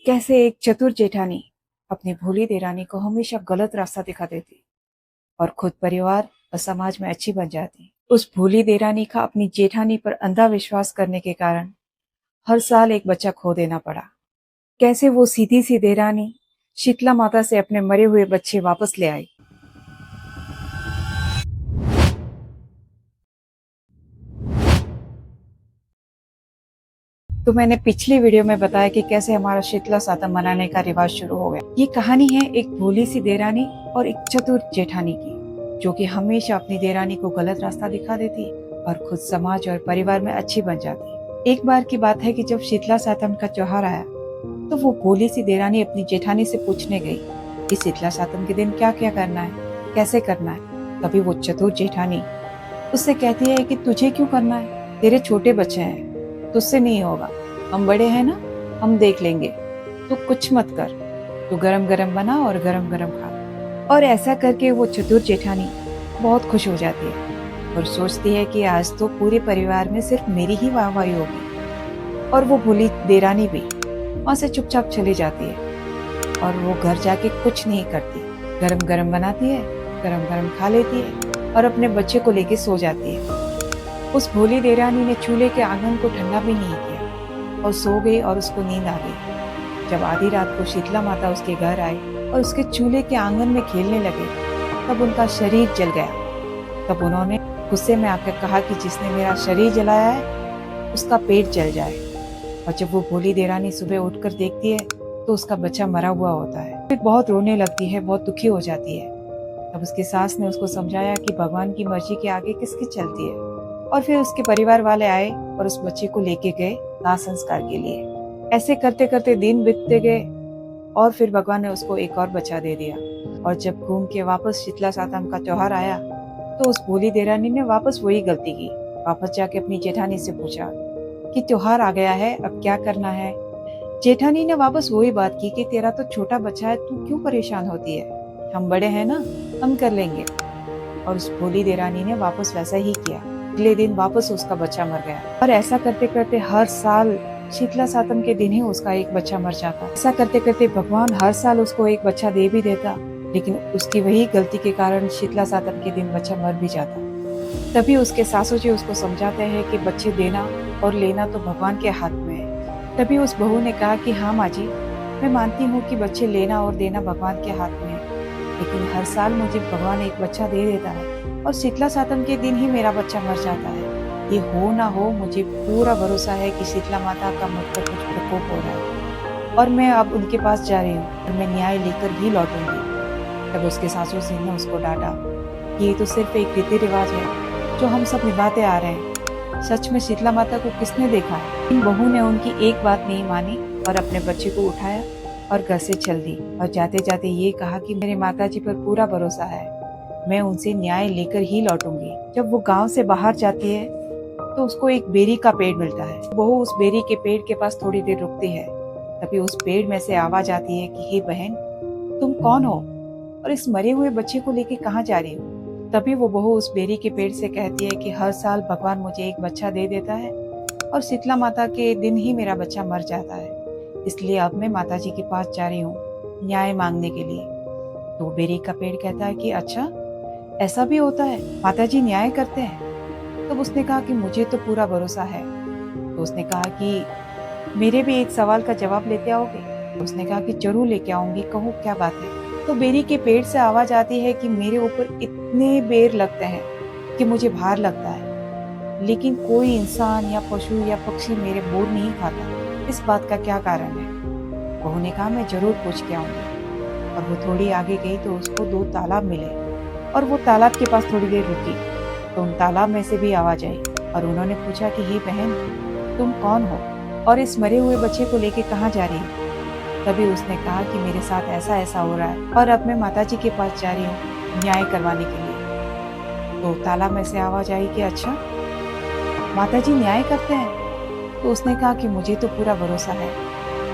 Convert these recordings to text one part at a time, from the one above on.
कैसे एक चतुर जेठानी अपनी भोली देरानी को हमेशा गलत रास्ता दिखा देती और खुद परिवार और समाज में अच्छी बन जाती। उस भोली देरानी का अपनी जेठानी पर अंधा विश्वास करने के कारण हर साल एक बच्चा खो देना पड़ा। कैसे वो सीधी सी देरानी शीतला माता से अपने मरे हुए बच्चे वापस ले आई। तो मैंने पिछली वीडियो में बताया कि कैसे हमारा शीतला सातम मनाने का रिवाज शुरू हो गया। ये कहानी है एक भोली सी देरानी और एक चतुर जेठानी की, जो कि हमेशा अपनी देरानी को गलत रास्ता दिखा देती और खुद समाज और परिवार में अच्छी बन जाती। एक बार की बात है कि जब शीतला सातम का त्योहार आया तो वो भोली सी देरानी अपनी जेठानी से पूछने गई कि शीतला सातम के दिन क्या क्या करना है, कैसे करना है। तभी वो चतुर जेठानी उससे कहती है कि तुझे क्यों करना है, तेरे छोटे बच्चे हैं, तुझसे नहीं होगा, हम बड़े हैं ना, हम देख लेंगे, तू कुछ मत कर, तू गरम गरम बना और गरम गरम खा। और ऐसा करके वो चतुर जेठानी बहुत खुश हो जाती है और सोचती है कि आज तो पूरे परिवार में सिर्फ मेरी ही वाहवाही होगी। और वो भोली देरानी भी वहां से चुपचाप चली जाती है और वो घर जाके कुछ नहीं करती, गरम गरम बनाती है, गरम गरम खा लेती है और अपने बच्चे को लेके सो जाती है। उस भोली देरानी ने चूल्हे के आंगन को ठंडा भी नहीं किया और सो गई और उसको नींद आ गई। जब आधी रात को शीतला माता उसके घर आई और उसके चूल्हे के आंगन में खेलने लगे, तब उनका शरीर जल गया। तब उन्होंने गुस्से में आकर कहा कि जिसने मेरा शरीर जलाया है उसका पेट जल जाए। और जब वो भोली देरानी सुबह उठकर देखती है तो उसका बच्चा मरा हुआ होता है। फिर बहुत रोने लगती है, बहुत दुखी हो जाती है। तब उसकी सास ने उसको समझाया कि भगवान की मर्जी के आगे किसकी चलती है। और फिर उसके परिवार वाले आए और उस बच्चे को लेके गए दाह संस्कार के लिए। ऐसे करते करते दिन बीतते गए और फिर भगवान ने उसको एक और बच्चा दे दिया। और जब घूम के वापस शीतला सातम का त्योहार आया तो उस भोली देरानी ने वापस वही गलती की। वापस जाके अपनी जेठानी से पूछा कि त्योहार आ गया है, अब क्या करना है। जेठानी ने वापस वही बात की कि तेरा तो छोटा बच्चा है, तू क्यों परेशान होती है, हम बड़े हैं ना, हम कर लेंगे। और उस भोली देरानी ने वापस वैसा ही किया। अगले दिन वापस उसका बच्चा मर गया। और ऐसा करते करते हर साल शीतला सातम के दिन ही उसका एक बच्चा मर जाता। ऐसा करते करते भगवान हर साल उसको एक बच्चा दे भी देता, लेकिन उसकी वही गलती के कारण शीतला सातम के दिन बच्चा मर भी जाता। तभी उसके सासू जी उसको समझाते हैं कि बच्चे देना और लेना तो भगवान के हाथ में है। तभी उस बहू ने कहा कि हाँ माँ जी, मैं मानती हूँ कि बच्चे लेना और देना भगवान के हाथ में है, लेकिन हर साल मुझे भगवान एक बच्चा दे देता है और शीतला सातम के दिन ही मेरा बच्चा मर जाता है। ये हो ना हो, मुझे पूरा भरोसा है कि शीतला माता का मुझ पर कुछ प्रकोप हो रहा है और मैं अब उनके पास जा रही हूँ और मैं न्याय लेकर ही लौटूंगी। तब उसके सासू जी ने उसको डांटा कि ये तो सिर्फ एक रीति रिवाज है जो हम सब निभाते आ रहे हैं, सच में शीतला माता को किसने देखा है। इन बहू ने उनकी एक बात नहीं मानी और अपने बच्चे को उठाया और घर से चल दी और जाते जाते ये कहा कि मेरे माताजी पर पूरा भरोसा है, मैं उनसे न्याय लेकर ही लौटूंगी। जब वो गांव से बाहर जाती है तो उसको एक बेरी का पेड़ मिलता है। वो उस बेरी के पेड़ के पास थोड़ी देर रुकती है। तभी उस पेड़ में से आवाज आती है कि हे बहन, तुम कौन हो और इस मरे हुए बच्चे को लेके कहाँ जा रही हो। तभी वो बहू उस बेरी के पेड़ से कहती है कि हर साल भगवान मुझे एक बच्चा दे देता है और शीतला माता के दिन ही मेरा बच्चा मर जाता है, इसलिए अब मैं माता जी के पास जा रही हूँ न्याय मांगने के लिए। तो बेरी का पेड़ कहता है कि अच्छा, ऐसा भी होता है, माता जी न्याय करते हैं। तो उसने कहा कि मुझे तो पूरा भरोसा है। तो उसने कहा कि मेरे भी एक सवाल का जवाब लेते आओगे। तो उसने कहा कि जरूर लेके आऊंगी, कहो क्या बात है। तो बेरी के पेड़ से आवाज आती है कि मेरे ऊपर इतने बेर लगते हैं कि मुझे भार लगता है, लेकिन कोई इंसान या पशु या पक्षी मेरे बोर नहीं खाता, इस बात का क्या कारण है। बहू ने कहा मैं जरूर पूछ के आऊंगी। और वो थोड़ी आगे गई तो उसको दो तालाब मिले और वो तालाब के पास थोड़ी देर रुकी तो उन तालाब में से भी आवाज आई और उन्होंने पूछा कि हे बहन, तुम कौन हो और इस मरे हुए बच्चे को लेके कहाँ जा रही हो। तभी उसने कहा कि मेरे साथ ऐसा ऐसा हो रहा है और अब मैं माताजी के पास जा रही हूँ न्याय करवाने के लिए। तो तालाब में से आवाज आई कि अच्छा, माताजी न्याय करते हैं। तो उसने कहा कि मुझे तो पूरा भरोसा है।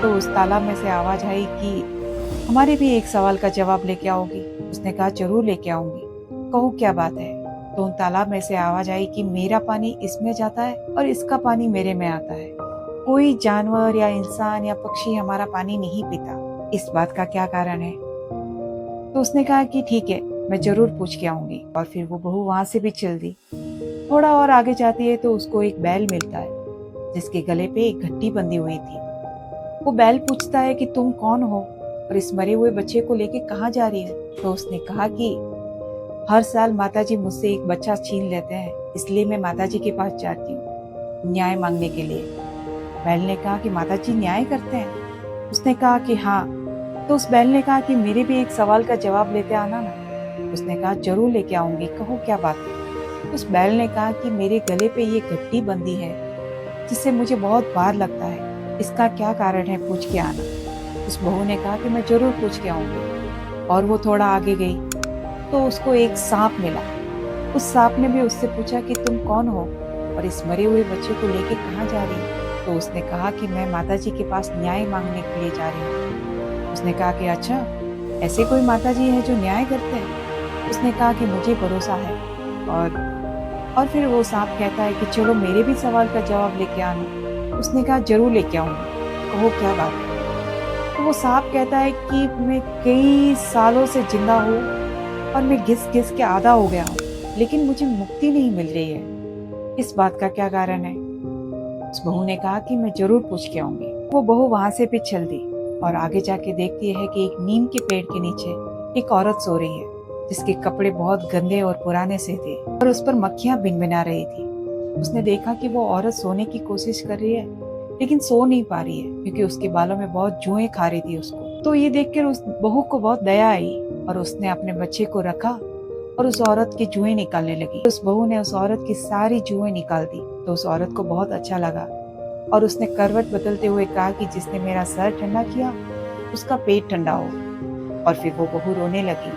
तो उस तालाब में से आवाज आई कि हमारे भी एक सवाल का जवाब लेके आओगी। उसने कहा जरूर लेके आऊंगी, कहो क्या बात है। तो उन तालाब में से आवाज आई कि मेरा पानी इसमें जाता है और इसका पानी मेरे में आता है, कोई जानवर या इंसान या पक्षी हमारा पानी नहीं पीता, इस बात का क्या कारण है? तो उसने कहा कि ठीक है, मैं जरूर पूछ के आऊंगी। और फिर वो बहू वहां से भी चल दी। थोड़ा और आगे जाती है तो उसको एक बैल मिलता है जिसके गले पे एक घट्टी बंधी हुई थी। वो बैल पूछता है कि तुम कौन हो और इस मरे हुए बच्चे को लेके कहाँ जा रही हो? तो उसने कहा कि हर साल माताजी मुझसे एक बच्चा छीन लेते हैं, इसलिए मैं माताजी के पास जाती हूँ न्याय मांगने के लिए। बैल ने कहा कि माताजी न्याय करते हैं? उसने कहा कि हाँ। तो उस बैल ने कहा कि मेरे भी एक सवाल का जवाब लेते आना ना। उसने कहा जरूर लेके आऊंगी, कहो क्या बात है। उस बैल ने कहा कि मेरे गले पे ये घट्टी बंधी है जिससे मुझे बहुत बार लगता है, इसका क्या कारण है, पूछ के आना। उस बहू ने कहा कि मैं जरूर पूछ के आऊंगी। और वो थोड़ा आगे गई तो उसको एक सांप मिला। उस सांप ने भी उससे पूछा कि तुम कौन हो और इस मरे हुए बच्चे को लेके कहाँ जा रही हो? तो उसने कहा कि मैं माताजी के पास न्याय मांगने के लिए जा रही हूँ। उसने कहा कि अच्छा, ऐसे कोई माताजी है जो न्याय करते हैं? उसने कहा कि मुझे भरोसा है। और फिर वो सांप कहता है कि चलो मेरे भी सवाल का जवाब लेके आना। उसने कहा जरूर लेके आऊंगी, कहो क्या बात है। तो वो सांप कहता है कि मैं कई सालों से जिंदा हूँ और मैं घिस घिस के आधा हो गया हूँ, लेकिन मुझे मुक्ति नहीं मिल रही है, इस बात का क्या कारण है? उस बहू ने कहा कि मैं जरूर पूछ के आऊंगी। वो बहू वहां से भी चल दी और आगे जाके देखती है कि एक नीम के पेड़ के नीचे एक औरत सो रही है जिसके कपड़े बहुत गंदे और पुराने से थे और उस पर मक्खियां भिनभिना रही थी। उसने देखा कि वो औरत सोने की कोशिश कर रही है लेकिन सो नहीं पा रही है क्योंकि उसके बालों में बहुत जुएं खा रही थी उसको। तो ये देखकर उस बहू को बहुत दया आई और उसने अपने बच्चे को रखा और उस औरत की जुएं निकालने लगी। उस बहू ने उस औरत की सारी जुएं निकाल दी तो उस औरत को बहुत अच्छा लगा और उसने करवट बदलते हुए कहा कि जिसने मेरा सर ठंडा किया उसका पेट ठंडा हो। और फिर वो बहू रोने लगी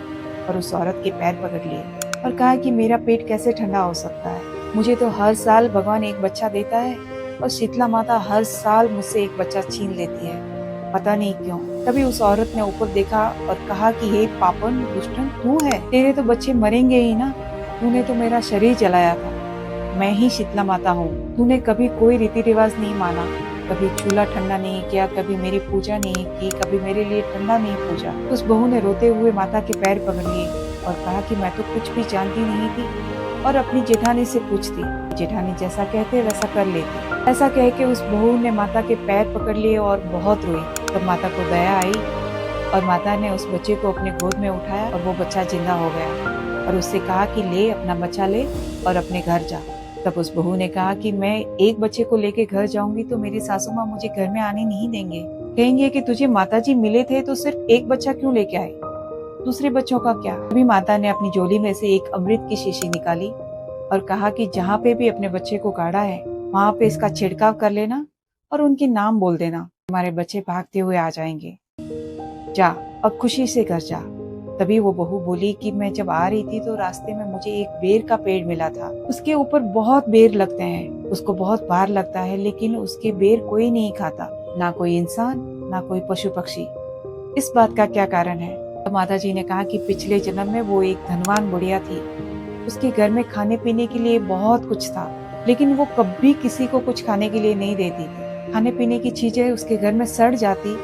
और उस औरत के पैर पकड़ लिए और कहा कि मेरा पेट कैसे ठंडा हो सकता है, मुझे तो हर साल भगवान एक बच्चा देता है और शीतला माता हर साल मुझसे एक बच्चा छीन लेती है, पता नहीं क्यों। तभी उस औरत ने ऊपर देखा और कहा कि हे पापन दुष्टन, तू है, तेरे तो बच्चे मरेंगे ही ना, तूने तो मेरा शरीर जलाया था, मैं ही शीतला माता हूँ। तूने कभी कोई रीति रिवाज नहीं माना, कभी चूल्हा ठंडा नहीं किया, कभी मेरी पूजा नहीं की, कभी मेरे लिए ठंडा नहीं पूजा। उस बहू ने रोते हुए माता के पैर पकड़ लिए और कहा कि मैं तो कुछ भी जानती नहीं थी और अपनी जेठानी से पूछती, जेठानी जैसा कहते वैसा कर लेती। ऐसा कह के उस बहू ने माता के पैर पकड़ लिए और बहुत रोई। तब माता को दया आई और माता ने उस बच्चे को अपने गोद में उठाया और वो बच्चा जिंदा हो गया और उससे कहा कि ले अपना बच्चा ले और अपने घर जा। तब उस बहू ने कहा कि मैं एक बच्चे को लेके घर जाऊंगी तो मेरी सासू माँ मुझे घर में आने नहीं देंगे, कहेंगे कि तुझे माताजी मिले थे तो सिर्फ एक बच्चा क्यों लेके आए, दूसरे बच्चों का क्या। अभी माता ने अपनी झोली में से एक अमृत की शीशी निकाली और कहा कि जहाँ पे भी अपने बच्चे को गाड़ा है वहां पे इसका छिड़काव कर लेना और उनके नाम बोल देना, हमारे बच्चे भागते हुए आ जाएंगे, जा अब खुशी से घर जा। तभी वो बहू बोली कि मैं जब आ रही थी तो रास्ते में मुझे एक बेर का पेड़ मिला था, उसके ऊपर बहुत बेर लगते हैं, उसको बहुत बार लगता है लेकिन उसके बेर कोई नहीं खाता, ना कोई इंसान ना कोई पशु पक्षी, इस बात का क्या कारण है। तो माता जी ने कहा कि पिछले जन्म में वो एक धनवान बुढ़िया थी, उसके घर में खाने पीने के लिए बहुत कुछ था लेकिन वो कभी किसी को कुछ खाने के लिए नहीं देती थी। खाने पीने की चीजें उसके घर में सड़ जाती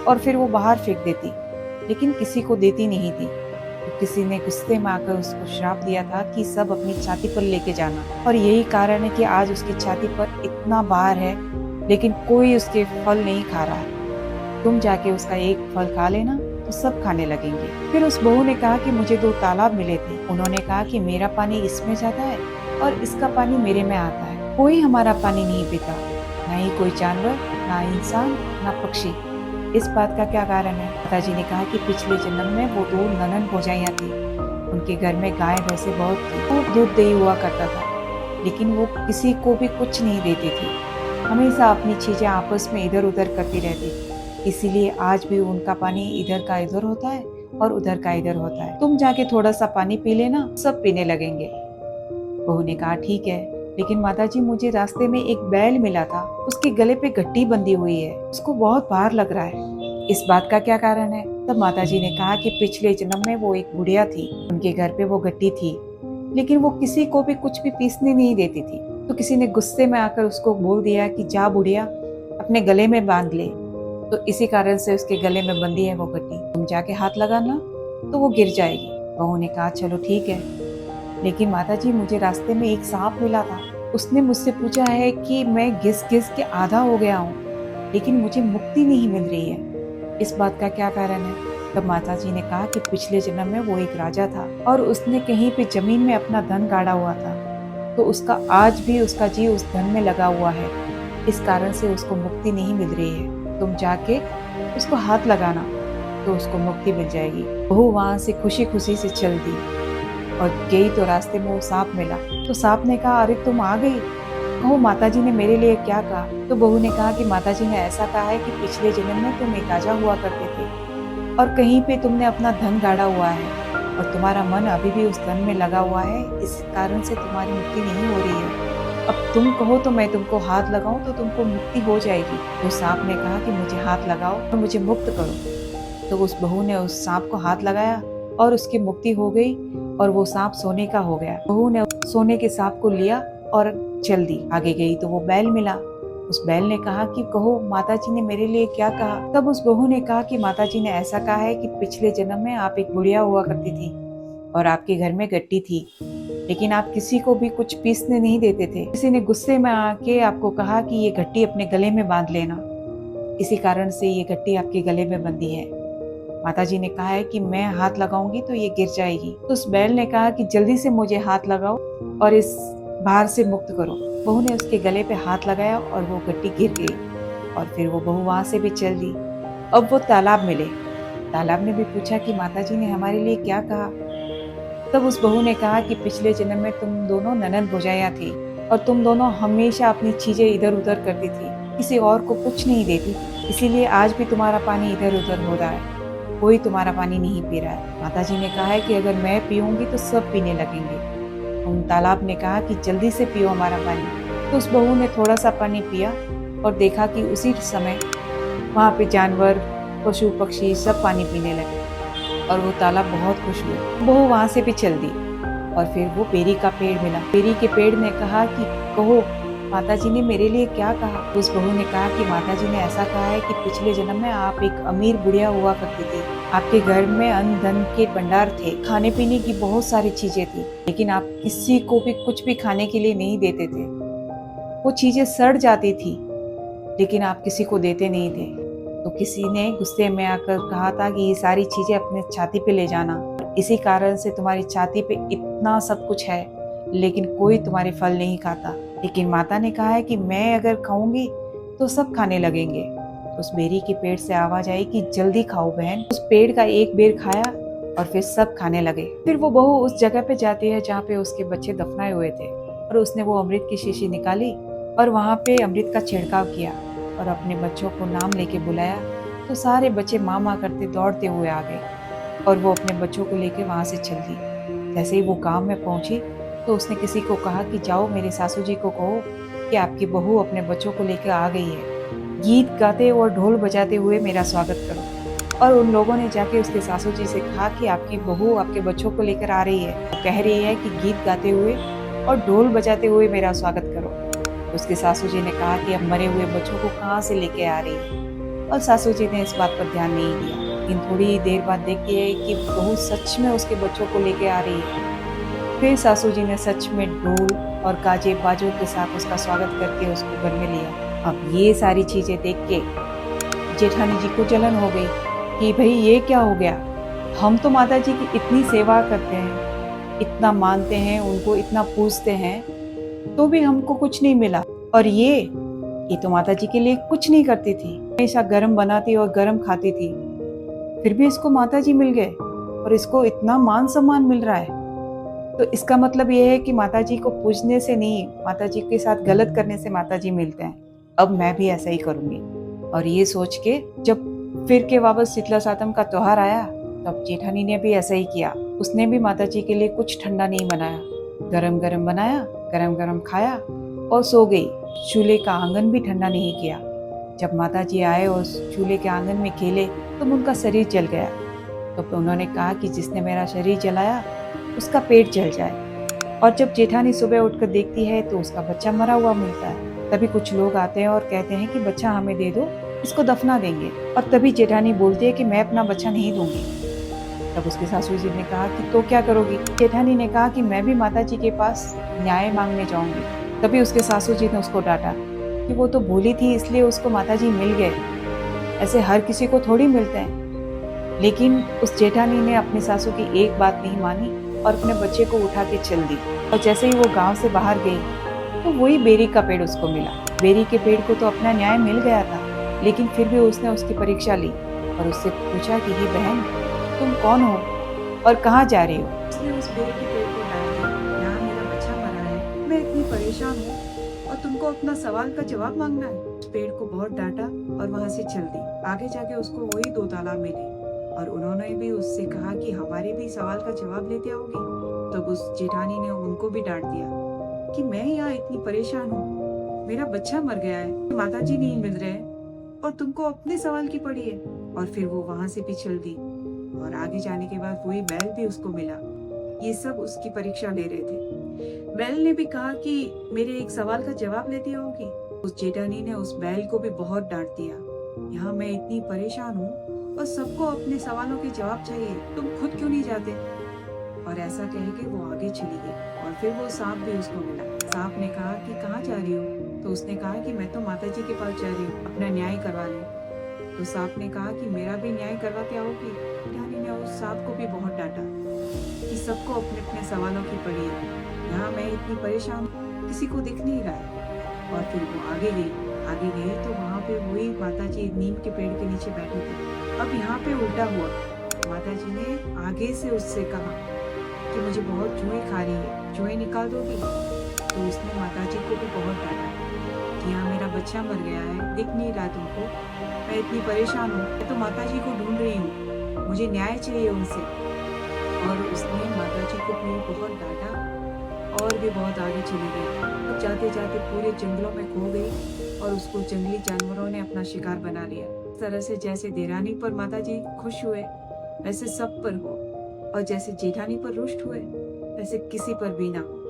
और फिर वो बाहर फेंक देती लेकिन किसी को देती नहीं थी। तो किसी ने गुस्से में आकर उसको श्राप दिया था कि सब अपनी छाती पर लेके जाना, और यही कारण है कि आज उसकी छाती पर इतना भार है लेकिन कोई उसके फल नहीं खा रहा है। तुम जाके उसका एक फल खा लेना तो सब खाने लगेंगे। फिर उस बहू ने कहा कि मुझे 2 तालाब मिले थे, उन्होंने कहा कि मेरा पानी इसमें जाता है और इसका पानी मेरे में आता है, कोई हमारा पानी नहीं पीता, ना ही कोई जानवर, ना इंसान, ना पक्षी, इस बात का क्या कारण है। पिताजी ने कहा कि पिछले जन्म में वो 2 ननन भौजाइयां थी, उनके घर में गाय भैंसे बहुत थी, खूब दूध दही हुआ करता था लेकिन वो किसी को भी कुछ नहीं देती थी, हमेशा अपनी चीजें आपस में इधर उधर करती रहती थी, इसीलिए आज भी उनका पानी इधर का इधर होता है और उधर का इधर होता है। तुम जाके थोड़ा सा पानी पी लेना, सब पीने लगेंगे। बहू ने कहा ठीक है, लेकिन माताजी मुझे रास्ते में एक बैल मिला था, उसके गले पे घट्टी बंधी हुई है, उसको बहुत भार लग रहा है, इस बात का क्या कारण है। तब माताजी ने कहा कि पिछले जन्म में वो एक बुढ़िया थी, उनके घर पे वो घट्टी थी लेकिन वो किसी को भी कुछ भी पीसने नहीं देती थी। तो किसी ने गुस्से में आकर उसको बोल दिया कि जा बुढ़िया अपने गले में बांध ले। तो इसी कारण से उसके गले में बंधी है वो गट्टी, तुम जाके हाथ लगाना तो वो गिर जाएगी। बहू ने कहा चलो ठीक है, लेकिन माताजी मुझे रास्ते में एक सांप मिला था, उसने मुझसे पूछा है कि मैं घिस घिस के आधा हो गया हूँ, लेकिन मुझे मुक्ति नहीं मिल रही है, इस बात का क्या कारण है? तब माताजी ने कहा कि पिछले जन्म में वो एक राजा था और उसने कहीं पे जमीन में अपना धन गाड़ा हुआ था, तो उसका आज भी उसका जी उस धन में लगा हुआ है, इस कारण से उसको मुक्ति नहीं मिल रही है। तुम जाके उसको हाथ लगाना तो उसको मुक्ति मिल जाएगी। बहू वहां से खुशी खुशी से चल दी और गई तो रास्ते में वो सांप मिला। तो सांप ने कहा अरे तुम आ गई, कहो माताजी ने मेरे लिए क्या कहा? तो बहू ने कहा कि माताजी ने ऐसा कहा है कि पिछले जन्म में तुम एक राजा हुआ करते थे और कहीं पे तुमने अपना धन गाड़ा हुआ है और तुम्हारा मन अभी भी उस धन में लगा हुआ है, इस कारण से तुम्हारी मुक्ति नहीं हो रही है। अब तुम कहो तो मैं तुमको हाथ लगाऊं तो तुमको मुक्ति हो जाएगी। तो सांप ने कहा कि मुझे हाथ लगाओ और मुझे मुक्त करो। तो उस बहू ने उस सांप को हाथ लगाया और उसकी मुक्ति हो गई और वो सांप सोने का हो गया। बहू ने सोने के सांप को लिया और चल दी। आगे गई तो वो बैल मिला। उस बैल ने कहा कि कहो माताजी ने मेरे लिए क्या कहा? तब उस बहू ने कहा कि माताजी ने ऐसा कहा है कि पिछले जन्म में आप एक बुढ़िया हुआ करती थी और आपके घर में गट्टी थी, लेकिन आप किसी को भी कुछ पीसने नहीं देते थे। किसी ने गुस्से में आके आपको कहा कि ये गट्टी अपने गले में बांध लेना, इसी कारण से ये गट्टी आपके गले में बंधी है। माताजी ने कहा है कि मैं हाथ लगाऊंगी तो ये गिर जाएगी। तो उस बैल ने कहा कि जल्दी से मुझे हाथ लगाओ और इस भार से मुक्त करो। बहू ने उसके गले पे हाथ लगाया और वो गट्टी गिर गई और फिर वो बहू वहां से भी चल दी। अब वो तालाब मिले। तालाब ने भी पूछा कि माताजी ने हमारे लिए क्या कहा? तब उस बहू ने कहा कि पिछले जन्म में तुम दोनों ननद भौजाइयां थी और तुम दोनों हमेशा अपनी चीजें इधर उधर करती थी, किसी और को कुछ नहीं देती, इसीलिए आज भी तुम्हारा पानी इधर उधर हो रहा है, कोई तुम्हारा पानी नहीं पी रहा है। माताजी ने कहा है कि अगर मैं पीऊंगी तो सब पीने लगेंगे। उन तालाब ने कहा कि जल्दी से पियो हमारा पानी। तो उस बहू ने थोड़ा सा पानी पिया और देखा कि उसी समय वहाँ पे जानवर, पशु पक्षी सब पानी पीने लगे और वो तालाब बहुत खुश हुआ। बहू वहाँ से भी चल दी और फिर वो बेरी का पेड़ मिला। बेरी के पेड़ ने कहा कि कहो माताजी ने मेरे लिए क्या कहा? उस बहू ने कहा कि माताजी ने ऐसा कहा है कि पिछले जन्म में आप एक अमीर बुढ़िया हुआ करती थी, आपके घर में अन्न धन के भंडार थे, खाने पीने की बहुत सारी चीजें थी, लेकिन आप किसी को भी कुछ भी खाने के लिए नहीं देते थे। वो चीजें सड़ जाती थी लेकिन आप किसी को देते नहीं थे। तो किसी ने गुस्से में आकर कहा था कि ये सारी चीजें अपने छाती पे ले जाना, इसी कारण से तुम्हारी छाती पे इतना सब कुछ है लेकिन कोई तुम्हारे फल नहीं खाता। लेकिन माता ने कहा है कि मैं अगर खाऊंगी तो सब खाने लगेंगे। उस बेरी के पेड़ से आवाज आई कि जल्दी खाओ बहन। उस पेड़ का एक बेर खाया और फिर सब खाने लगे। फिर वो बहू उस जगह पे जाती है जहाँ पे उसके बच्चे दफनाए हुए थे और उसने वो अमृत की शीशी निकाली और वहाँ पे अमृत का छिड़काव किया और अपने बच्चों को नाम लेके बुलाया। तो सारे बच्चे माँ माँ करते दौड़ते हुए आ गए और वो अपने बच्चों को लेके वहाँ से चल दी। जैसे ही वो गांव में पहुंची तो उसने किसी को कहा कि जाओ मेरे सासू जी को कहो कि आपकी बहू अपने बच्चों को लेकर आ गई है, गीत गाते और ढोल बजाते हुए मेरा स्वागत करो। और उन लोगों ने जाके उसके सासू जी से कहा कि आपकी बहू आपके बच्चों को लेकर आ रही है, वो कह रही है कि गीत गाते हुए और ढोल बजाते हुए मेरा स्वागत करो। उसके सासू जी ने कहा कि अब मरे हुए बच्चों को कहाँ से लेके आ रही है, और सासू जी ने इस बात पर ध्यान नहीं दिया। लेकिन थोड़ी देर बाद देखती है कि बहू सच में उसके बच्चों को लेके आ रही है। फिर सासू जी ने सच में ढोल और गाजे बाजों के साथ उसका स्वागत करके उसको घर में लिया। अब ये सारी चीजें देख के जेठानी जी को जलन हो गई कि भाई ये क्या हो गया, हम तो माता जी की इतनी सेवा करते हैं, इतना मानते हैं, उनको इतना पूजते हैं, तो भी हमको कुछ नहीं मिला। और ये तो माता जी के लिए कुछ नहीं करती थी, हमेशा गरम बनाती और गरम खाती थी, फिर भी इसको माता जी मिल गए और इसको इतना मान सम्मान मिल रहा है। तो इसका मतलब ये है कि माता जी को पूजने से नहीं, माता जी के साथ गलत करने से माता जी मिलते हैं। अब मैं भी ऐसा ही करूंगी। और ये सोच के जब फिर के वापस शीतला सातम का त्योहार आया तब जेठानी ने भी ऐसा ही किया। उसने भी माता जी के लिए कुछ ठंडा नहीं बनाया, गरम गरम बनाया, गरम गरम खाया और सो गई। चूल्हे का आंगन भी ठंडा नहीं किया। जब माता जी आए और चूल्हे के आंगन में खेले तब उनका शरीर जल गया। तो उन्होंने कहा कि जिसने मेरा शरीर जलाया उसका पेट जल जाए। और जब जेठानी सुबह उठकर देखती है तो उसका बच्चा मरा हुआ मिलता है। तभी कुछ लोग आते हैं और कहते हैं कि बच्चा हमें दे दो, इसको दफना देंगे। और तभी जेठानी बोलती है कि मैं अपना बच्चा नहीं दूंगी। तब उसके सासू जी ने कहा कि तो क्या करोगी? जेठानी ने कहा कि मैं भी माता जी के पास न्याय मांगने जाऊंगी। तभी उसके सासू जी ने उसको डांटा कि वो तो भूली थी इसलिए उसको माता जी मिल गए, ऐसे हर किसी को थोड़ी मिलते हैं। लेकिन उस जेठानी ने अपनी सासू की एक बात नहीं मानी और अपने बच्चे को उठा के चल दी। और जैसे ही वो गांव से बाहर गई तो वही बेरी का पेड़ उसको मिला। बेरी के पेड़ को तो अपना न्याय मिल गया था, लेकिन फिर भी उसने उसकी परीक्षा ली और उससे पूछा कि हे बहन, तुम कौन हो और कहाँ जा रही हो? उसने उस बेरी के पेड़ को डाल दिया, यहाँ मेरा बच्चा मरा है, मैं इतनी परेशान हूँ और तुमको अपना सवाल का जवाब मांगना है। पेड़ को बहुत डांटा और वहां से चल दी। आगे जाके उसको वही 2 तालाब मिले और उन्होंने भी उससे कहा कि हमारे भी सवाल का जवाब लेते आओगी। तब उस जेठानी ने उनको भी डांट दिया कि मैं यहाँ इतनी परेशान हूँ, मेरा बच्चा मर गया है, माता जी नहीं मिल रहे हैं और तुमको अपने सवाल की पड़ी है। और फिर वो वहां से भी चल दी और आगे जाने के बाद वही बैल भी उसको मिला। ये सब उसकी परीक्षा ले रहे थे। बैल ने भी कहा कि मेरे एक सवाल का जवाब लेती होगी। उस जेठानी ने उस बैल को भी बहुत डांट दिया, यहाँ मैं इतनी परेशान हूँ और सबको अपने सवालों के जवाब चाहिए, तुम खुद क्यों नहीं जाते? और ऐसा कह के वो आगे चली गई। और फिर वो सांप भी उसको मिला। सांप ने कहा कि कहाँ जा रही हो? तो उसने कहा कि मैं तो माता जी के पास जा रही हूँ, अपना न्याय करवा ले। तो सांप ने कहा कि मेरा भी न्याय करवा के आओगी? जेठानी ने उस सांप को भी बहुत डांटा कि सबको अपने अपने सवालों की पड़ी है, यहाँ मैं इतनी परेशान हूँ, किसी को दिख नहीं रहा है। और फिर वो आगे गई तो वहाँ पे वही माता जी नीम के पेड़ के नीचे बैठी थी। अब यहाँ पे उल्टा हुआ, माता जी ने आगे से उससे कहा कि मुझे बहुत जुएं खा रही है, जुएं निकाल दोगी? तो उसने माता जी को भी बहुत डांटा कि यहाँ मेरा बच्चा मर गया है, दिख नहीं रहा तुमको, मैं इतनी परेशान हूँ, मैं तो माता जी को ढूंढ रही हूँ, मुझे न्याय चाहिए उनसे। और उसने माता जी को भी बहुत डांटा और भी बहुत आगे चली गई। जाते जाते पूरे जंगलों में खो गई और उसको जंगली जानवरों ने अपना शिकार बना लिया। इस तरह से जैसे देरानी पर माता जी खुश हुए वैसे सब पर हो, और जैसे जेठानी पर रुष्ट हुए वैसे किसी पर भी ना हो।